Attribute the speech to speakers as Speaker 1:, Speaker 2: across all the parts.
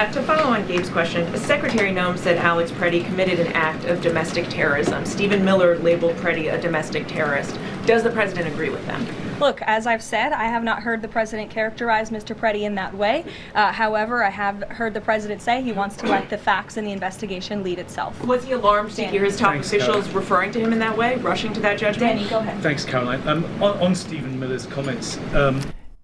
Speaker 1: To follow on Gabe's question, Secretary Noem said Alex Preddy committed an act of domestic terrorism. Stephen Miller labeled Preddy a domestic terrorist. Does the president agree with them?
Speaker 2: Look, as I've said, I have not heard the president characterize Mr. Preddy in that way. However, I have heard the president say he wants to let the facts in the investigation lead itself.
Speaker 1: Was he alarmed to hear his top officials referring to him in that way, rushing to that judgment?
Speaker 2: Danny, go ahead.
Speaker 3: Thanks, Caroline. On Stephen Miller's comments,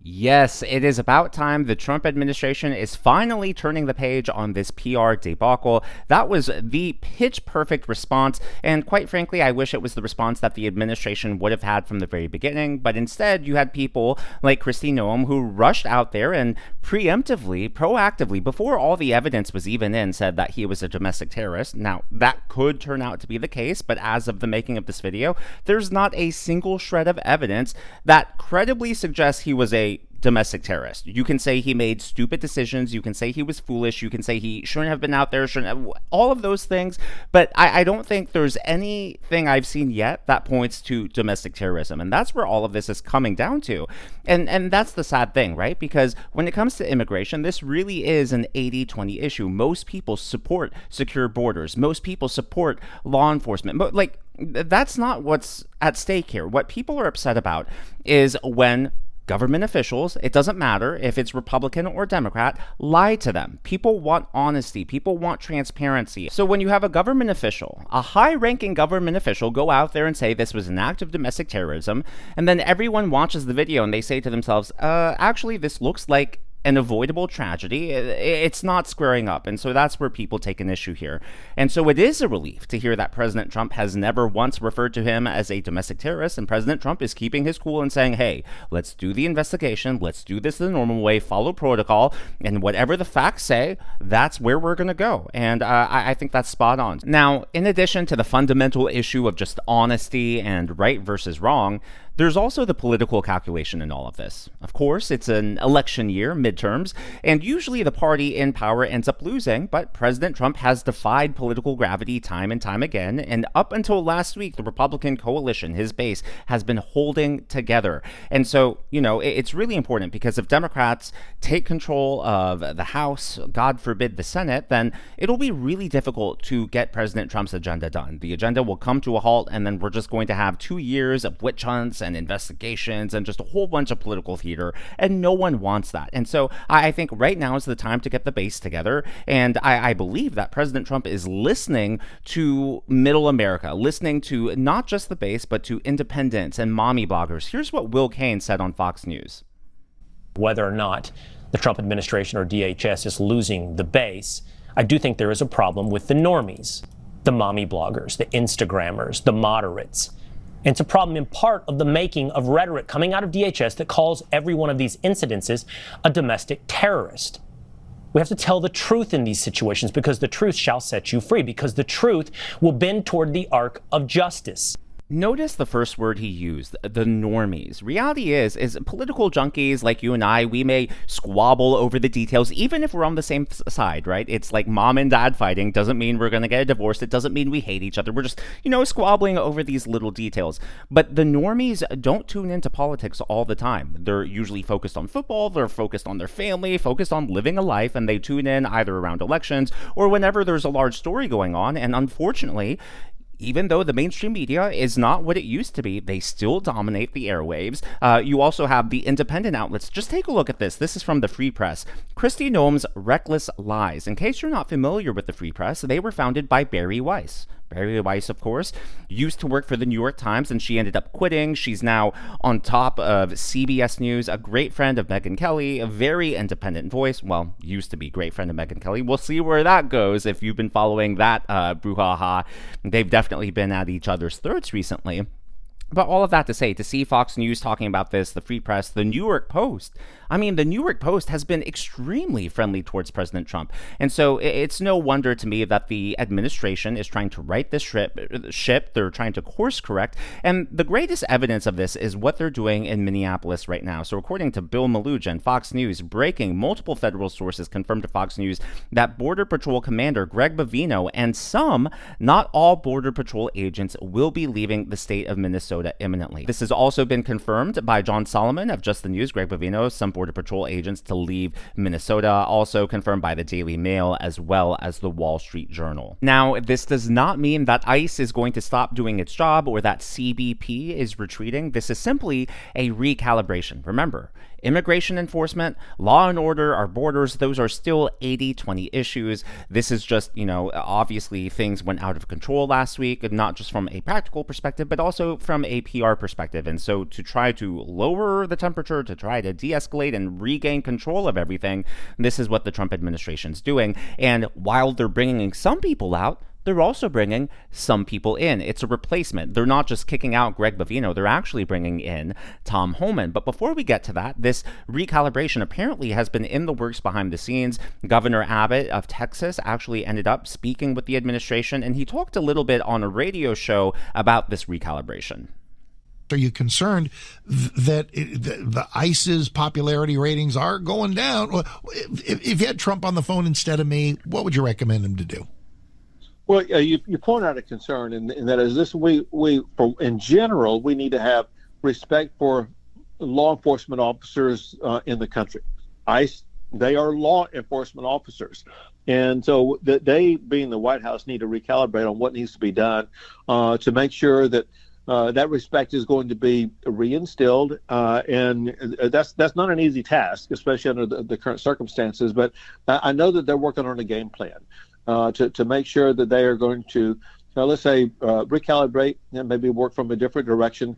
Speaker 4: Yes, it is about time the Trump administration is finally turning the page on this PR debacle. That was the pitch-perfect response, and quite frankly, I wish it was the response that the administration would have had from the very beginning, but instead you had people like Kristi Noem who rushed out there and preemptively, proactively, before all the evidence was even in, said that he was a domestic terrorist. Now, that could turn out to be the case, but as of the making of this video, there's not a single shred of evidence that credibly suggests he was a domestic terrorist. You can say he made stupid decisions, you can say he was foolish, you can say he shouldn't have been out there, all of those things, but I don't think there's anything I've seen yet that points to domestic terrorism, and that's where all of this is coming down to. And that's the sad thing, right? Because when it comes to immigration, this really is an 80-20 issue. Most people support secure borders. Most people support law enforcement. But that's not what's at stake here. What people are upset about is when government officials, it doesn't matter if it's Republican or Democrat, lie to them. People want honesty. People want transparency. So when you have a government official, a high-ranking government official, go out there and say this was an act of domestic terrorism, and then everyone watches the video and they say to themselves, actually, this looks like an avoidable tragedy, it's not squaring up. And so that's where people take an issue here. And so it is a relief to hear that President Trump has never once referred to him as a domestic terrorist, and President Trump is keeping his cool and saying, hey, let's do the investigation, let's do this the normal way, follow protocol, and whatever the facts say, that's where we're going to go. And I think that's spot on. Now, in addition to the fundamental issue of just honesty and right versus wrong, there's also the political calculation in all of this. Of course, it's an election year, midterms, and usually the party in power ends up losing, but President Trump has defied political gravity time and time again, and up until last week, the Republican coalition, his base, has been holding together. And so, it's really important because if Democrats take control of the House, God forbid the Senate, then it'll be really difficult to get President Trump's agenda done. The agenda will come to a halt, and then we're just going to have 2 years of witch hunts and investigations and just a whole bunch of political theater, and no one wants that. And so I think right now is the time to get the base together, and I believe that President Trump is listening to middle America, listening to not just the base, but to independents and mommy bloggers. Here's what Will Cain said on Fox News.
Speaker 5: Whether or not the Trump administration or DHS is losing the base, I do think there is a problem with the normies, the mommy bloggers, the Instagrammers, the moderates. And it's a problem in part of the making of rhetoric coming out of DHS that calls every one of these incidences a domestic terrorist. We have to tell the truth in these situations because the truth shall set you free, because the truth will bend toward the arc of justice.
Speaker 4: Notice the first word he used, the normies. Reality is political junkies like you and I, we may squabble over the details, even if we're on the same side, right? It's like mom and dad fighting. Doesn't mean we're going to get a divorce. It doesn't mean we hate each other. We're just, squabbling over these little details. But the normies don't tune into politics all the time. They're usually focused on football. They're focused on their family, focused on living a life, and they tune in either around elections or whenever there's a large story going on. And unfortunately, even though the mainstream media is not what it used to be, they still dominate the airwaves. You also have the independent outlets. Just take a look at this. This is from the Free Press. Kristi Noem's Reckless Lies. In case you're not familiar with the Free Press, they were founded by Bari Weiss. Bari Weiss, of course, used to work for the New York Times, and she ended up quitting. She's now on top of CBS News, a great friend of Megyn Kelly, a very independent voice. Well, used to be great friend of Megyn Kelly. We'll see where that goes if you've been following that brouhaha. They've definitely been at each other's throats recently. But all of that to say, to see Fox News talking about this, the Free Press, the New York Post. The New York Post has been extremely friendly towards President Trump. And so it's no wonder to me that the administration is trying to right this ship. They're trying to course correct. And the greatest evidence of this is what they're doing in Minneapolis right now. So according to Bill Malugin, Fox News, breaking, multiple federal sources confirmed to Fox News that Border Patrol Commander Greg Bovino and some, not all Border Patrol agents, will be leaving the state of Minnesota Minnesota imminently. This has also been confirmed by John Solomon of Just the News, Greg Bovino, some Border Patrol agents to leave Minnesota, also confirmed by the Daily Mail as well as the Wall Street Journal. Now, this does not mean that ICE is going to stop doing its job or that CBP is retreating. This is simply a recalibration. Remember, immigration enforcement, law and order, our borders, those are still 80-20 issues. This is just, obviously things went out of control last week, not just from a practical perspective, but also from a PR perspective. And so to try to lower the temperature, to try to de-escalate and regain control of everything, this is what the Trump administration's doing. And while they're bringing some people out, they're also bringing some people in. It's a replacement. They're not just kicking out Greg Bovino, they're actually bringing in Tom Homan. But before we get to that, this recalibration apparently has been in the works behind the scenes. Governor Abbott of Texas actually ended up speaking with the administration, and he talked a little bit on a radio show about this recalibration.
Speaker 6: Are you concerned that the ICE's popularity ratings are going down? If you had Trump on the phone instead of me, what would you recommend him to do?
Speaker 7: Well, you point out a concern, and that is this: in general, we need to have respect for law enforcement officers in the country. ICE, they are law enforcement officers, and so they, being the White House, need to recalibrate on what needs to be done to make sure that that respect is going to be reinstilled, and that's not an easy task, especially under the current circumstances. But I know that they're working on a game plan to make sure that they are going to, let's say, recalibrate and maybe work from a different direction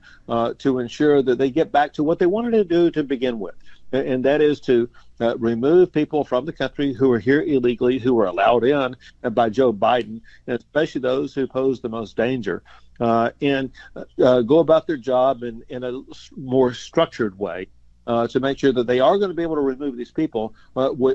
Speaker 7: to ensure that they get back to what they wanted to do to begin with, and that is to remove people from the country who are here illegally, who are allowed in by Joe Biden, and especially those who pose the most danger, and go about their job in a more structured way to make sure that they are going to be able to remove these people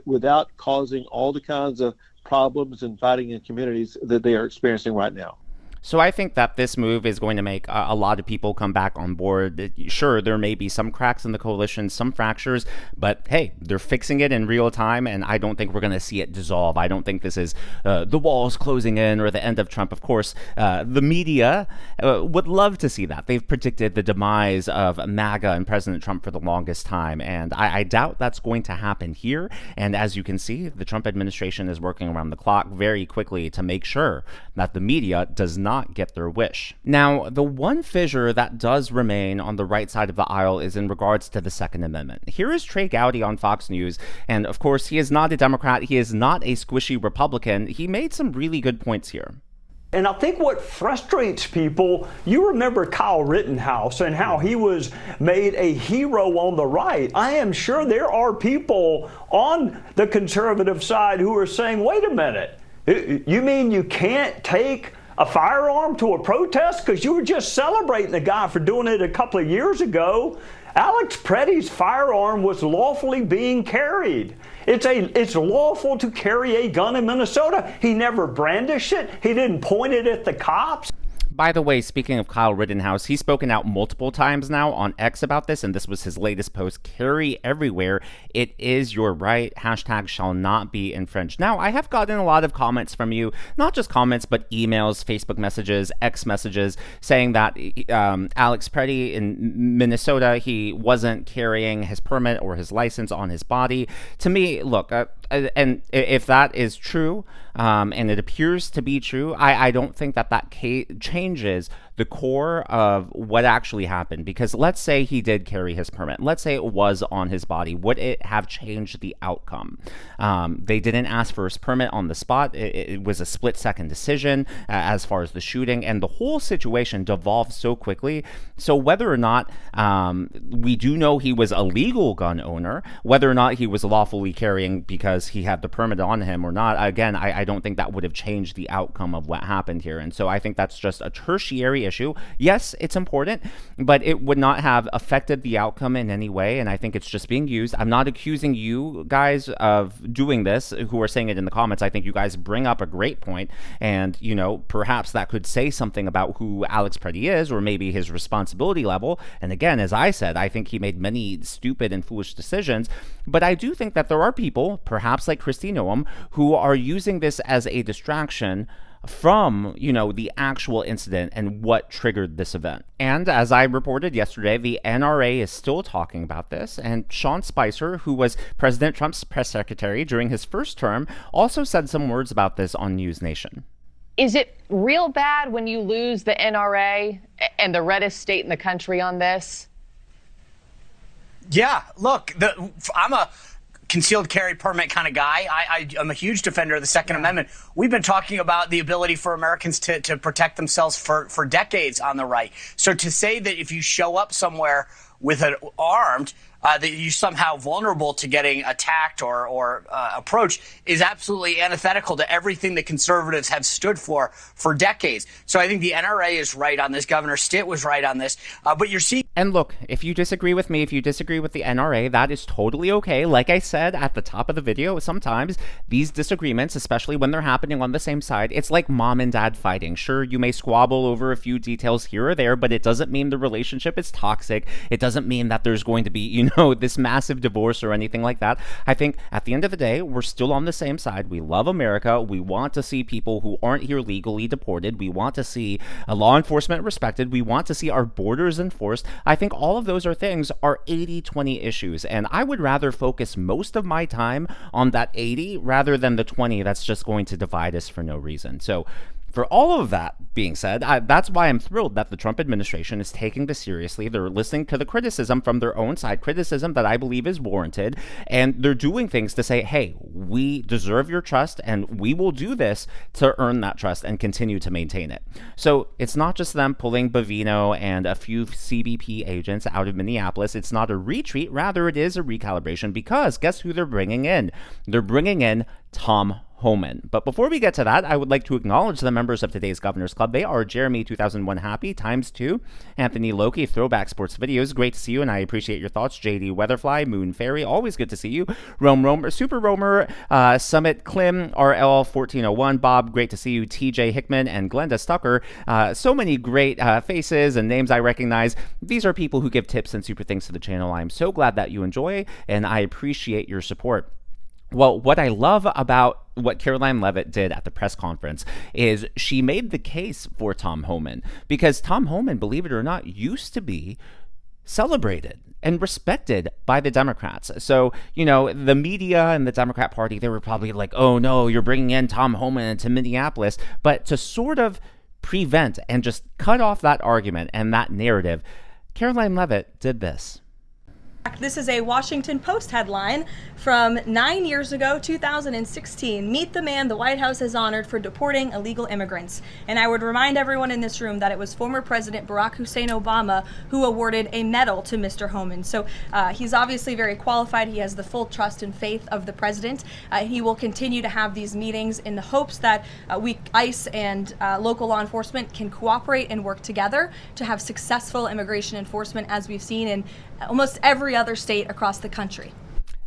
Speaker 7: without causing all the kinds of problems and fighting in communities that they are experiencing right now.
Speaker 4: So I think that this move is going to make a lot of people come back on board. Sure, there may be some cracks in the coalition, some fractures, but hey, they're fixing it in real time, and I don't think we're going to see it dissolve. I don't think this is the walls closing in or the end of Trump. Of course, the media would love to see that. They've predicted the demise of MAGA and President Trump for the longest time, and I doubt that's going to happen here. And as you can see, the Trump administration is working around the clock very quickly to make sure that the media does not get their wish. Now, the one fissure that does remain on the right side of the aisle is in regards to the Second Amendment. Here is Trey Gowdy on Fox News, and of course, he is not a Democrat. He is not a squishy Republican. He made some really good points here.
Speaker 8: And I think what frustrates people, you remember Kyle Rittenhouse and how he was made a hero on the right. I am sure there are people on the conservative side who are saying, wait a minute, you mean you can't take a firearm to a protest because you were just celebrating the guy for doing it a couple of years ago? Alex Preddy's firearm was lawfully being carried. It's lawful to carry a gun in Minnesota. He never brandished it. He didn't point it at the cops.
Speaker 4: By the way, speaking of Kyle Rittenhouse, he's spoken out multiple times now on X about this, and this was his latest post: carry everywhere. It is your right. Hashtag shall not be infringed. Now, I have gotten a lot of comments from you, not just comments, but emails, Facebook messages, X messages, saying that Alex Preddy in Minnesota, he wasn't carrying his permit or his license on his body. To me, look, and if that is true, and it appears to be true, I don't think that changes the core of what actually happened. Because let's say he did carry his permit. Let's say it was on his body. Would it have changed the outcome? They didn't ask for his permit on the spot. It was a split-second decision as far as the shooting, and the whole situation devolved so quickly. So whether or not we do know he was a legal gun owner, whether or not he was lawfully carrying because he had the permit on him or not, again, I don't think that would have changed the outcome of what happened here. And so I think that's just a tertiary issue. Yes, it's important, but it would not have affected the outcome in any way, and I think it's just being used. I'm not accusing you guys of doing this, who are saying it in the comments. I think you guys bring up a great point, and, perhaps that could say something about who Alex Preddy is, or maybe his responsibility level. And again, as I said, I think he made many stupid and foolish decisions, but I do think that there are people, perhaps like Kristi Noem, who are using this as a distraction from, the actual incident and what triggered this event. And as I reported yesterday, the NRA is still talking about this. And Sean Spicer, who was President Trump's press secretary during his first term, also said some words about this on News Nation.
Speaker 9: Is it real bad when you lose the NRA and the reddest state in the country on this?
Speaker 10: Yeah, look, I'm a concealed carry permit kind of guy. I'm a huge defender of the Second Amendment. We've been talking about the ability for Americans to protect themselves for decades on the right. So to say that if you show up somewhere with an armed, that you're somehow vulnerable to getting attacked or approached is absolutely antithetical to everything that conservatives have stood for decades. So I think the NRA is right on this. Governor Stitt was right on this. But you're seeing.
Speaker 4: And look, if you disagree with me, if you disagree with the NRA, that is totally okay. Like I said at the top of the video, sometimes these disagreements, especially when they're happening on the same side, it's like mom and dad fighting. Sure, you may squabble over a few details here or there, but it doesn't mean the relationship is toxic. It doesn't mean that there's going to be, this massive divorce or anything like that. I think at the end of the day, we're still on the same side. We love America. We want to see people who aren't here legally deported. We want to see law enforcement respected. We want to see our borders enforced. I think all of those things are 80-20 issues, and I would rather focus most of my time on that 80 rather than the 20 that's just going to divide us for no reason. So for all of that being said, that's why I'm thrilled that the Trump administration is taking this seriously. They're listening to the criticism from their own side, criticism that I believe is warranted, and they're doing things to say, hey, we deserve your trust, and we will do this to earn that trust and continue to maintain it. So it's not just them pulling Bovino and a few CBP agents out of Minneapolis. It's not a retreat. Rather, it is a recalibration, because guess who they're bringing in? They're bringing in Tom Homan. But before we get to that, I would like to acknowledge the members of today's Governor's Club. They are Jeremy 2001 Happy ×2, Anthony Loki, Throwback Sports Videos, great to see you and I appreciate your thoughts. JD Weatherfly, Moon Fairy, always good to see you. Romer, Super Romer, Summit Klim, RL 1401, Bob, great to see you. TJ Hickman and Glenda Stucker, so many great faces and names I recognize. These are people who give tips and super things to the channel. I'm so glad that you enjoy and I appreciate your support. Well, what I love about what Karoline Leavitt did at the press conference is she made the case for Tom Homan, because Tom Homan, believe it or not, used to be celebrated and respected by the Democrats. So, the media and the Democrat Party, they were probably like, oh no, you're bringing in Tom Homan to Minneapolis. But to sort of prevent and just cut off that argument and that narrative, Karoline Leavitt did this.
Speaker 2: This is a Washington Post headline from 9 years ago, 2016. Meet the man the White House has honored for deporting illegal immigrants. And I would remind everyone in this room that it was former President Barack Hussein Obama who awarded a medal to Mr. Homan. So he's obviously very qualified. He has the full trust and faith of the president. He will continue to have these meetings in the hopes that ICE and local law enforcement can cooperate and work together to have successful immigration enforcement, as we've seen in almost every other state across the country.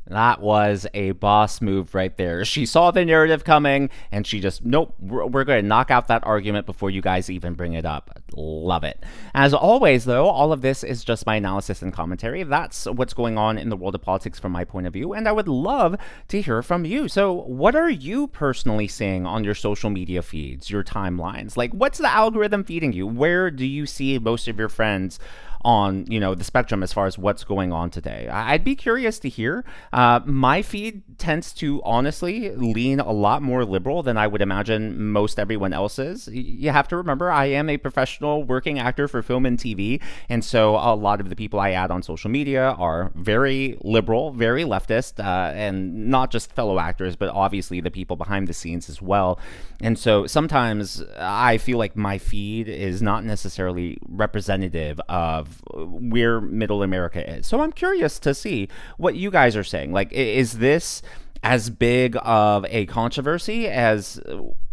Speaker 4: That was a boss move right there. She saw the narrative coming and she just, nope, we're going to knock out that argument before you guys even bring it up. Love it. As always, though, all of this is just my analysis and commentary. That's what's going on in the world of politics from my point of view, and I would love to hear from you. So what are you personally seeing on your social media feeds, your timelines? Like, what's the algorithm feeding you? Where do you see most of your friends on, the spectrum as far as what's going on today? I'd be curious to hear. My feed tends to honestly lean a lot more liberal than I would imagine most everyone else's. You have to remember, I am a professional working actor for film and TV, and so a lot of the people I add on social media are very liberal, very leftist, and not just fellow actors, but obviously the people behind the scenes as well. And so sometimes I feel like my feed is not necessarily representative of where middle America is. So I'm curious to see what you guys are saying. Like, is this as big of a controversy as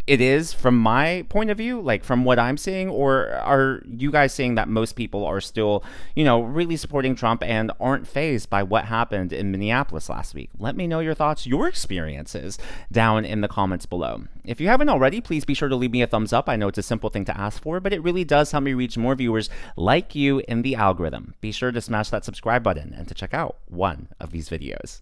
Speaker 4: it is from my point of view, like from what I'm seeing, or are you guys seeing that most people are still, really supporting Trump and aren't fazed by what happened in Minneapolis last week? Let me know your thoughts, your experiences down in the comments below. If you haven't already, please be sure to leave me a thumbs up. I know it's a simple thing to ask for, but it really does help me reach more viewers like you in the algorithm. Be sure to smash that subscribe button and to check out one of these videos.